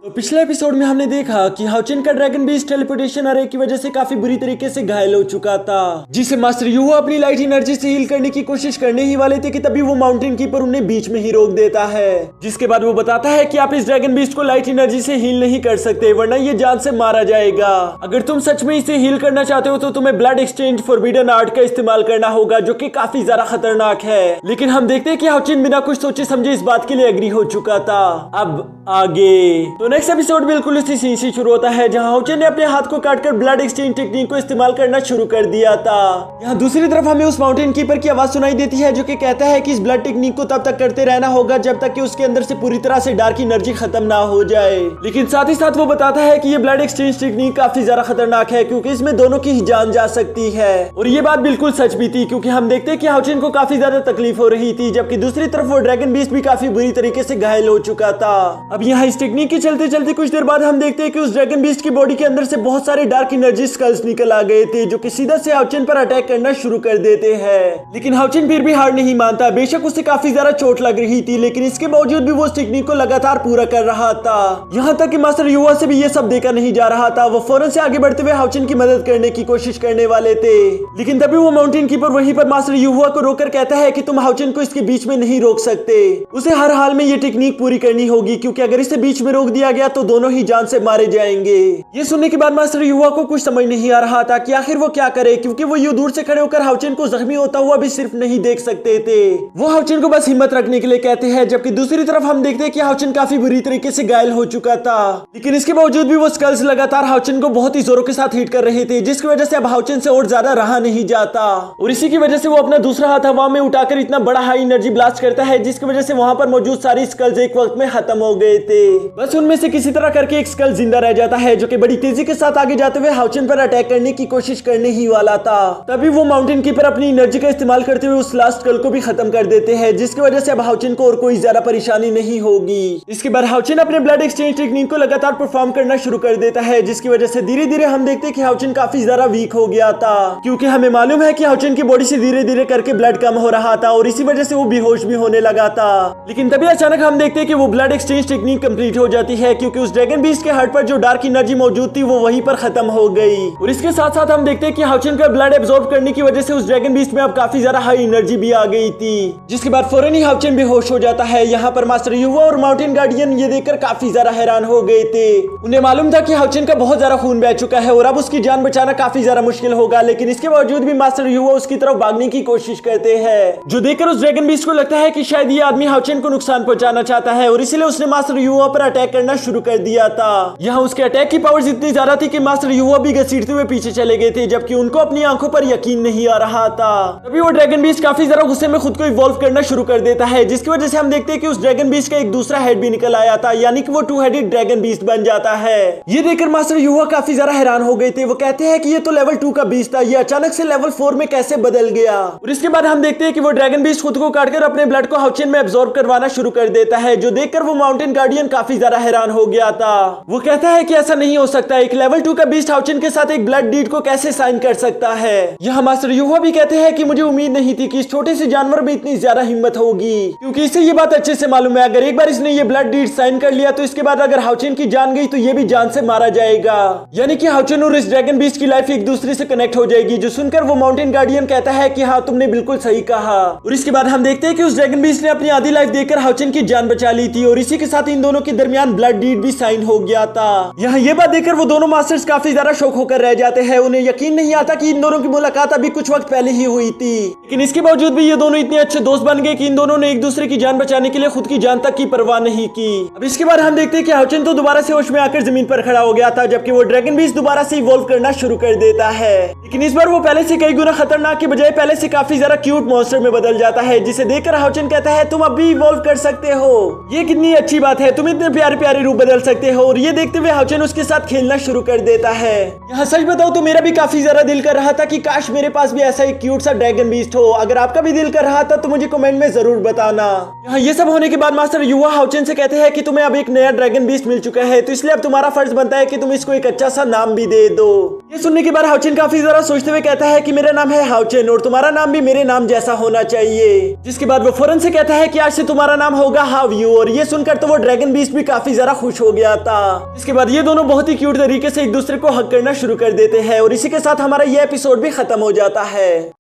तो पिछले एपिसोड में हमने देखा कि हाउचिन का ड्रैगन बीस्ट टेलीपोर्टेशन अरे की वजह से काफी बुरी तरीके से घायल हो चुका था, जिसे मास्टर युवा अपनी लाइट एनर्जी से हील करने की कोशिश करने ही वाले थे कि तभी वो माउंटेन कीपर उन्हें बीच में ही रोक देता है। जिसके बाद वो बताता है कि आप इस ड्रैगन बीस्ट को लाइट एनर्जी से हील नहीं कर सकते, वरना ये जान से मारा जाएगा। अगर तुम सच में इसे हील करना चाहते हो तो तुम्हें ब्लड एक्सचेंज फॉरबिडन आर्ट का इस्तेमाल करना होगा, जो कि काफी ज्यादा खतरनाक है। लेकिन हम देखते हैं कि हाउचिन बिना कुछ सोचे समझे इस बात के लिए एग्री हो चुका था। अब आगे तो नेक्स्ट एपिसोड बिल्कुल उसी सीन से शुरू होता है जहां हाउचिन ने अपने हाथ को काटकर ब्लड एक्सचेंज टेक्निक को इस्तेमाल करना शुरू कर दिया था। यहाँ दूसरी तरफ हमें उस माउंटेन कीपर की आवाज सुनाई देती है जो कि कहता है कि इस ब्लड टेक्निक को तब तक करते रहना होगा जब तक कि उसके अंदर से पूरी तरह से डार्क एनर्जी खत्म ना हो जाए। लेकिन साथ ही साथ वो बताता है कि ये ब्लड एक्सचेंज टेक्निक काफी ज्यादा खतरनाक है क्योंकि इसमें दोनों की ही जान जा सकती है। और ये बात बिल्कुल सच भी थी क्योंकि हम देखते हैं कि हाउचिन को काफी ज्यादा तकलीफ हो रही थी, जबकि दूसरी तरफ वो ड्रैगन बीस्ट भी काफी बुरी तरीके से घायल हो चुका था। अब यहाँ इस टेक्निक के चलते चलते कुछ देर बाद हम देखते हैं कि उस ड्रैगन बीस्ट की बॉडी के अंदर से बहुत सारे डार्क एनर्जी स्कल्स निकल आ गए थे जो कि सीधा से हाउचिन पर अटैक करना शुरू कर देते हैं। लेकिन हाउचिन फिर भी हार नहीं मानता। बेशक उसे काफी ज्यादा चोट लग रही थी, लेकिन इसके बावजूद भी वो उस टेक्निक को लगातार पूरा कर रहा था। यहाँ तक कि मास्टर युवा से भी ये सब देखा नहीं जा रहा था। वो फौरन से आगे बढ़ते हुए हाउचिन की मदद करने की कोशिश करने वाले थे, लेकिन तभी वो माउंटेन कीपर वहीं पर मास्टर युवा को रोककर कहता है कि तुम हाउचिन को इसके बीच में नहीं रोक सकते, उसे हर हाल में ये टेक्निक पूरी करनी होगी क्योंकि अगर इसे बीच में रोक दिया गया तो दोनों ही जान से मारे जाएंगे। ये सुनने के बाद मास्टर युवा को कुछ समझ नहीं आ रहा था कि आखिर वो क्या करे, क्योंकि वो यूं दूर से खड़े होकर हाउचिन को जख्मी होता हुआ भी सिर्फ नहीं देख सकते थे। वो हाउचिन को बस हिम्मत रखने के लिए कहते हैं, जबकि दूसरी तरफ हम देखते हैं कि हाउचिन काफी बुरी तरीके से घायल हो चुका था। लेकिन इसके बावजूद भी वो स्कल्स लगातार हाउचिन को बहुत ही जोरों के साथ हिट कर रहे थे, जिसकी वजह से अब हाउचिन से और ज्यादा रहा नहीं जाता। और इसी की वजह से वो अपना दूसरा हाथ हवा में उठाकर इतना बड़ा हाई एनर्जी ब्लास्ट करता है, जिसकी वजह से वहां पर मौजूद सारी स्कल्स एक वक्त में खत्म हो गए थे। बस उनमें से किसी तरह करके एक स्कल जिंदा रह जाता है जो कि बड़ी तेजी के साथ आगे जाते हुए हाउचिन पर अटैक करने की कोशिश करने ही वाला था। तभी वो माउंटेन कीपर अपनी एनर्जी का इस्तेमाल करते हुए उस लास्ट स्कल को भी खत्म कर देते हैं, जिसकी वजह से अब हाउचिन को और कोई ज्यादा परेशानी नहीं होगी। इसके बाद हाउचिन अपने ब्लड एक्सचेंज टेक्निक को लगातार परफॉर्म करना शुरू कर देता है, जिसकी वजह से धीरे धीरे हम देखते हैं कि हाउचिन काफी ज्यादा वीक हो गया था, क्योंकि हमें मालूम है कि हाउचिन की बॉडी से धीरे धीरे करके ब्लड कम हो रहा था और इसी वजह से वो बेहोश भी होने लगा था। लेकिन तभी अचानक हम देखते हैं कि वो ब्लड एक्सचेंज टेक्निक कंप्लीट हो जाती है, क्योंकि उस ड्रैगन बीस्ट के हार्ट पर जो डार्क एनर्जी मौजूद थी वो वहीं पर खत्म हो गई। और इसके साथ साथ हम देखते हैं कि हाउचिन का ब्लड एब्जॉर्ब करने की वजह से उस ड्रैगन बीस्ट में अब काफी ज्यादा हाई एनर्जी भी आ गई थी, जिसके बाद फौरन ही हाउचिन बेहोश हो जाता है। यहाँ पर मास्टर युवा और माउंटेन गार्डियन ये देखकर काफी ज्यादा हैरान हो गए थे। उन्हें मालूम था कि हाउचिन का बहुत ज्यादा खून बह चुका है और अब उसकी जान बचाना काफी ज्यादा मुश्किल होगा, लेकिन इसके बावजूद भी मास्टर युवा उसकी तरफ भागने की कोशिश करते हैं, जो देखकर उस ड्रैगन बीस्ट को लगता है कि शायद ये आदमी हाउचिन को नुकसान पहुंचाना चाहता है और इसलिए उसने मास्टर युवा पर अटैक करना शुरू कर दिया था। यहाँ उसके अटैक की पावर इतनी ज्यादा थी कि मास्टर युवा भी घसीटते हुए पीछे चले गए थे, जबकि उनको अपनी आंखों पर यकीन नहीं आ रहा था। तभी वो ड्रैगन बीस्ट काफी ज्यादा गुस्से में खुद को इवॉल्व करना शुरू कर देता है, जिसकी वजह से हम देखते हैं कि उस ड्रैगन बीस्ट का एक दूसरा हेड भी निकल आया था, यानी कि वो टू हेडेड ड्रैगन बीस्ट बन जाता है। ये देखकर मास्टर युवा काफी ज्यादा हैरान हो गए थे। वो कहते हैं कि ये तो लेवल 2 का बीस्ट था, ये अचानक से लेवल 4 में कैसे बदल गया। और इसके बाद हम देखते हैं कि वो ड्रैगन बीस्ट खुद को काटकर अपने ब्लड को हाउचिन में एब्जॉर्ब करवाना शुरू कर देता है, जो देखकर वो माउंटेन गार्डियन काफी ज्यादा हैरान हो गया था। वो कहता है कि ऐसा नहीं हो सकता, एक लेवल 2 का बीस्ट हाउचिन के साथ एक ब्लड डीड को कैसे साइन कर सकता है। यहाँ मास्टर युवा भी कहते हैं कि मुझे उम्मीद नहीं थी कि इस छोटे से जानवर में इतनी ज्यादा हिम्मत होगी, क्योंकि इसे ये बात अच्छे से मालूम है अगर एक बार इसने ये ब्लड डीड साइन कर लिया तो इसके बाद अगर हाउचिन की जान गई तो ये भी जान से मारा जाएगा, यानी कि हाउचिन और इस ड्रैगन बीस्ट की लाइफ एक दूसरे से कनेक्ट हो जाएगी। जो सुनकर वो माउंटेन गार्डियन कहता है कि हाँ तुमने बिल्कुल सही कहा। और इसके बाद हम देखते हैं कि उस ड्रैगन बीस्ट ने अपनी आधी लाइफ देकर हाउचिन की जान बचा ली थी और इसी के साथ इन दोनों के दरमियान ब्लड डीड भी साइन हो गया था। यहाँ ये बात देखकर वो दोनों मास्टर्स काफी ज्यादा शौक होकर रह जाते हैं। उन्हें यकीन नहीं आता कि इन दोनों की मुलाकात अभी कुछ वक्त पहले ही हुई थी, लेकिन इसके बावजूद भी ये दोनों इतने अच्छे दोस्त बन गए कि इन दोनों ने एक दूसरे की जान बचाने के लिए खुद की जान तक की परवाह नहीं की। अब इसके बाद हम देखते हैं कि हाउचिन तो दोबारा से होश में आकर जमीन पर खड़ा हो गया था, जबकि वो ड्रैगन बीस्ट दोबारा से इवॉल्व करना शुरू कर देता है। लेकिन इस बार वो पहले से कई गुना खतरनाक के बजाय पहले से काफी ज्यादा क्यूट मॉन्स्टर में बदल जाता है, जिसे देखकर हाउचिन कहता है तुम अब भी इवॉल्व कर सकते हो, ये कितनी अच्छी बात है, तुम इतने प्यारे प्यारे रूप बदल सकते हो। और ये देखते हुए हाउचिन उसके साथ खेलना शुरू कर देता है। यहाँ सच बताओ तो मेरा भी काफी ज्यादा दिल कर रहा था कि काश मेरे पास भी ऐसा एक क्यूट सा ड्रैगन बीस्ट हो। अगर आपका भी दिल कर रहा था तो मुझे कमेंट में जरूर बताना। यहाँ ये सब होने के बाद मास्टर युवा हाउचिन से कहते हैं कि तुम्हें अब एक नया ड्रैगन बीस्ट मिल चुका है, तो इसलिए अब तुम्हारा फर्ज बनता है कि तुम इसको एक अच्छा सा नाम भी दे दो। ये सुनने के बाद हाउचिन काफी ज्यादा सोचते हुए कहता है कि मेरा नाम है हाउचिन और तुम्हारा नाम भी मेरे नाम जैसा होना चाहिए। जिसके बाद वो फौरन से कहता है कि आज से तुम्हारा नाम होगा हाव यू। और ये सुनकर तो वो ड्रैगन बीस्ट भी काफी ज्यादा ज्यादा खुश हो गया था। इसके बाद ये दोनों बहुत ही क्यूट तरीके से एक दूसरे को हक करना शुरू कर देते हैं और इसी के साथ हमारा ये एपिसोड भी खत्म हो जाता है।